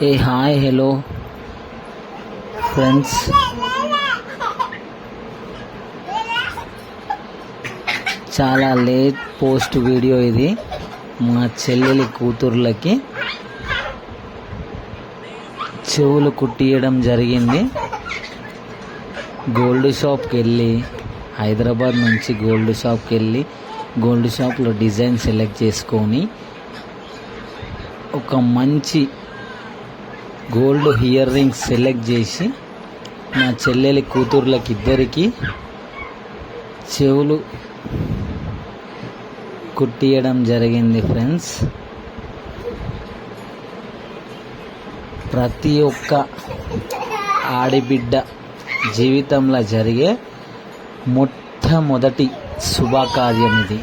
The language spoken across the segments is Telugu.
ఏ హాయ్ హలో ఫ్రెండ్స్, చాలా లేట్ పోస్ట్ వీడియో ఇది. మా చెల్లెలి కూతుర్లకి చెవులు కుట్టియడం జరిగింది. గోల్డ్ షాప్కి వెళ్ళి, హైదరాబాద్ నుంచి గోల్డ్ షాప్కి వెళ్ళి గోల్డ్ షాప్లో డిజైన్ సెలెక్ట్ చేసుకొని ఒక మంచి గోల్డ్ ఇయర్ రింగ్స్ సెలెక్ట్ చేసి మా చెల్లెలి కూతుర్లకి ఇద్దరికి చెవులు కుట్టియడం జరిగింది. ఫ్రెండ్స్, ప్రతి ఒక్క ఆడబిడ్డ జీవితంలో జరిగే మొట్టమొదటి శుభకార్యం ఇది.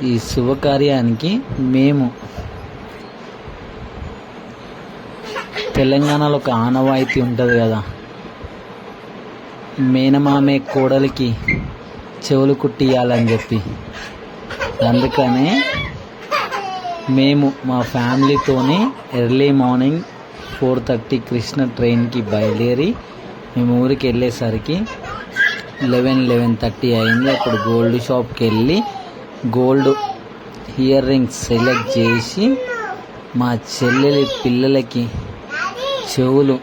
ఈ శుభకార్యానికి మేము తెలంగాణలో ఒక ఆనవాయితీ ఉంటుంది కదా, మేనమామే కోడలికి చెవులు కుట్టియాలని చెప్పి. అందుకనే మేము మా ఫ్యామిలీతోని ఎర్లీ మార్నింగ్ 4:30 కృష్ణ ట్రైన్కి బయలుదేరి మేము ఊరికి వెళ్ళేసరికి 11:30 అయింది. అప్పుడు గోల్డ్ షాప్కి వెళ్ళి గోల్డ్ ఇయర్ రింగ్స్ సెలెక్ట్ చేసి మా చెల్లెలి పిల్లలకి చెవులు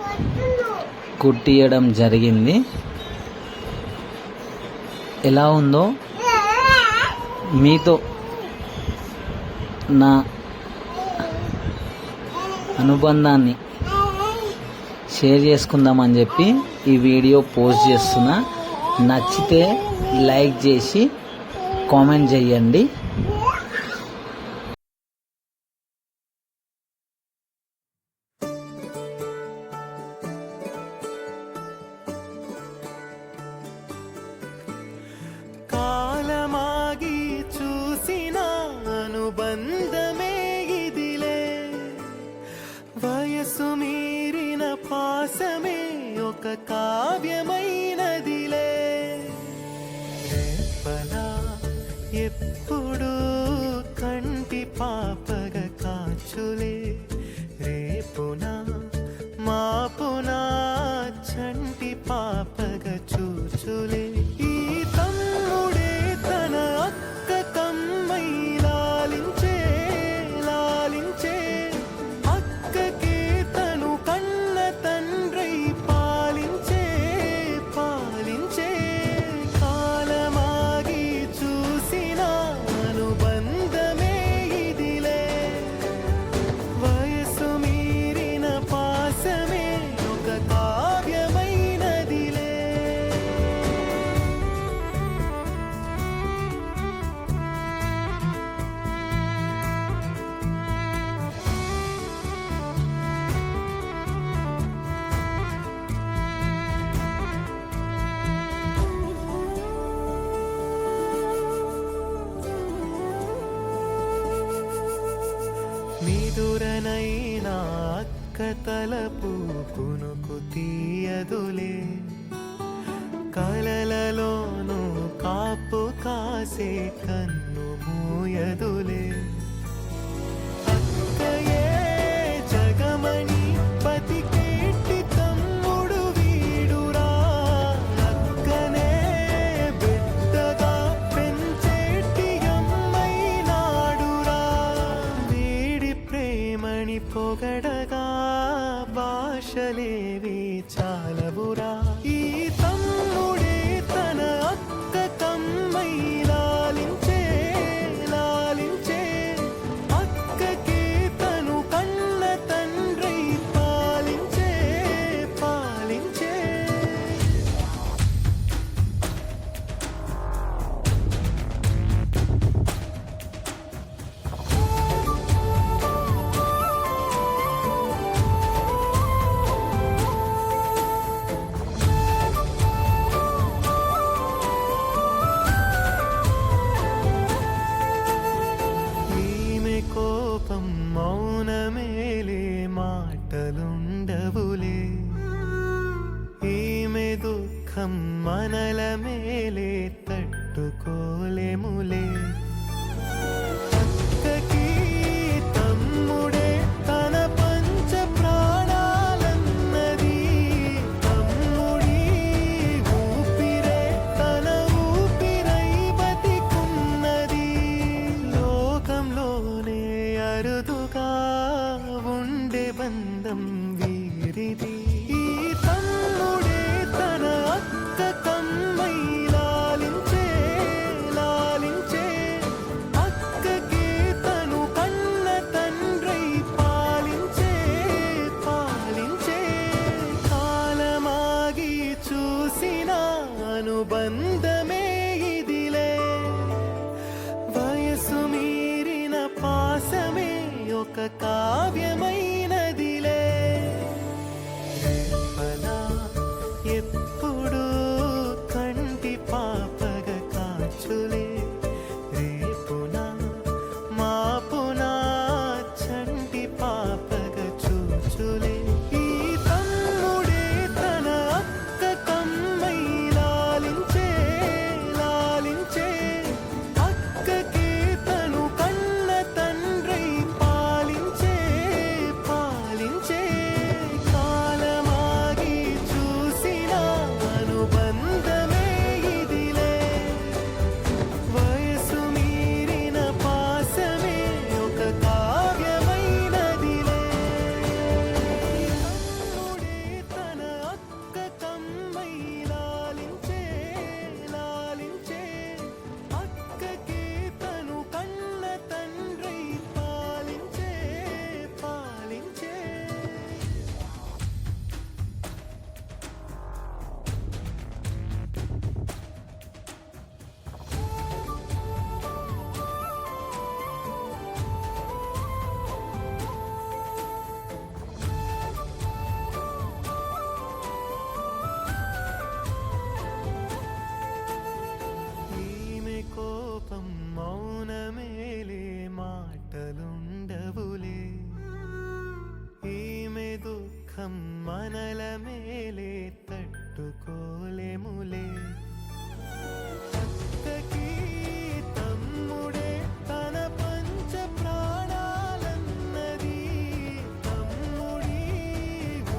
కుట్టియడం జరిగింది. ఎలా ఉందో మీతో నా అనుబంధాన్ని షేర్ చేసుకుందామని చెప్పి ఈ వీడియో పోస్ట్ చేస్తున్నా. నచ్చితే లైక్ చేసి కామెంట్ చేయండి. కాలమాగి చూసిన అనుబంధమే ఇదిలే, వయసు మీరిన పాసమే ఒక కావ్యమైనదిలే. రేపలా ఎప్పుడు కంటి పాపగ కాచులే, రేపున మాపున చంటి పాపగ చూచులే. ఈ తమ్ముడే తన అక్క కమ్మై లాలించే లాలించే, అక్కకే తను కన్న తండ్రై పాలించే పాలించే. కాలమాగి చూసిన అనుబంధమే ఇదిలే, వయసు మీరిన పాసమే ఒక కావ్యమైనదిలే. నిదురనైనా అక్క తలపు కునుకు తీయదులే, కలలలోనూ కాపు కాసే కన్ను మూయదులే. అక్కయే జగమణి బతికేటి తమ్ముడు వీడురా, అక్కనే బిడ్డగా పెంచేటి అమ్మైనాడురా. వీడి ప్రేమని పొగడగా భాషలేవి చాలవురా. ఈ తమ్ముడే తన అక్క కమ్మై లాలించే లాలించే, అక్కకే తను కన్న తండ్రై పాలించే పాలించే. ఈమె కోపం మౌనమేలే, మాటలుండవులే. ఈమె దుఃఖం మనల మేలే, తట్టుకోలేములే. అక్కకి తమ్ముడే తన అరుదుగా ఉండే బంధం వీరిది. ఈ తమ్ముడే తన అక్క కమ్మై లాలించే లాలించే, అక్కకే తను కన్న తండ్రై పాలించే పాలించే. కాలమాగి చూసిన అనుబంధమే ఇదిలే, వయసు మీరిన పాసమే ఒక కావ్యమైనదిలే. రేపలా ఎప్పుడు కంటి పాపగ కాచులే, రేపున మాపున చంటి పాపగ చూచులే. ఈ తమ్ముడే తన అక్క కమ్మై లాలించే లాలించే, అక్కకే తను కన్న తండ్రై పాలించే పాలించే. కాలమాగి చూసిన అనుబంధమే ఇదిలే, వయసు మీరిన పాసమే ఒక కావ్యమైనదిలే. తమ్ముడే తన అక్క కమ్మై లాలించే లాలించే, అక్కకే తను కన్న తండ్రై పాలించే పాలించే. ఈమె కోపం మౌనమేలే, మాటలుండవులే. ఈమె దుఃఖం మనల మేలే, తట్టుకోలేములే. అక్కకి తమ్ముడే తన పంచ ప్రాణాలన్నది, తమ్ముడి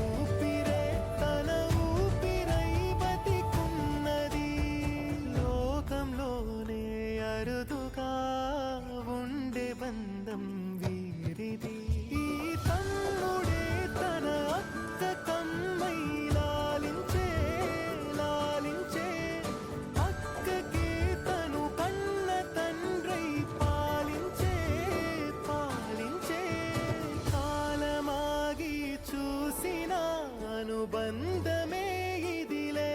ఊపిరే తన ఊపిరై బతికున్నది. లోకంలోనే అరుదుగా ఉండే బంధం వీరిది. ఈ తమ్ముడే తన అక్క కమ్మై లాలించే లాలించే, అక్కకే తను కన్న తండ్రై పాలించే పాలించే. కాలమాగి చూసిన అనుబంధమే ఇదిలే,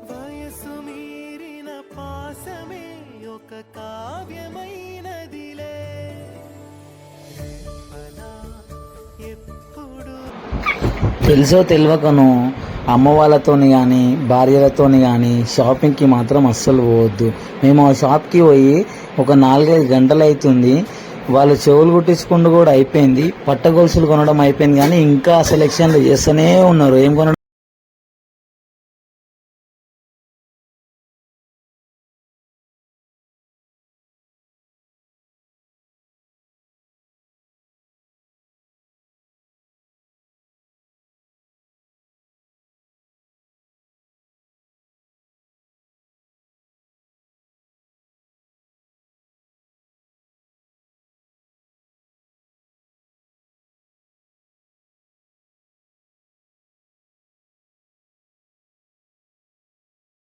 వయసు మీరిన పాసమే ఒక కావ్యమైనదిలే. రేపలా ఎప్పుడు తెలుసో తెలియకను అమ్మ వాళ్ళతోని కానీ భార్యలతోని కానీ షాపింగ్కి మాత్రం అస్సలు పోవద్దు. మేము ఆ షాప్కి పోయి ఒక 4-5 గంటలు అవుతుంది. వాళ్ళు చెవులు కుట్టించుకుంటూ కూడా అయిపోయింది, పట్ట గొలుసులు కొనడం అయిపోయింది, కానీ ఇంకా సెలెక్షన్లు చేస్తూనే ఉన్నారు. ఏం కొనడం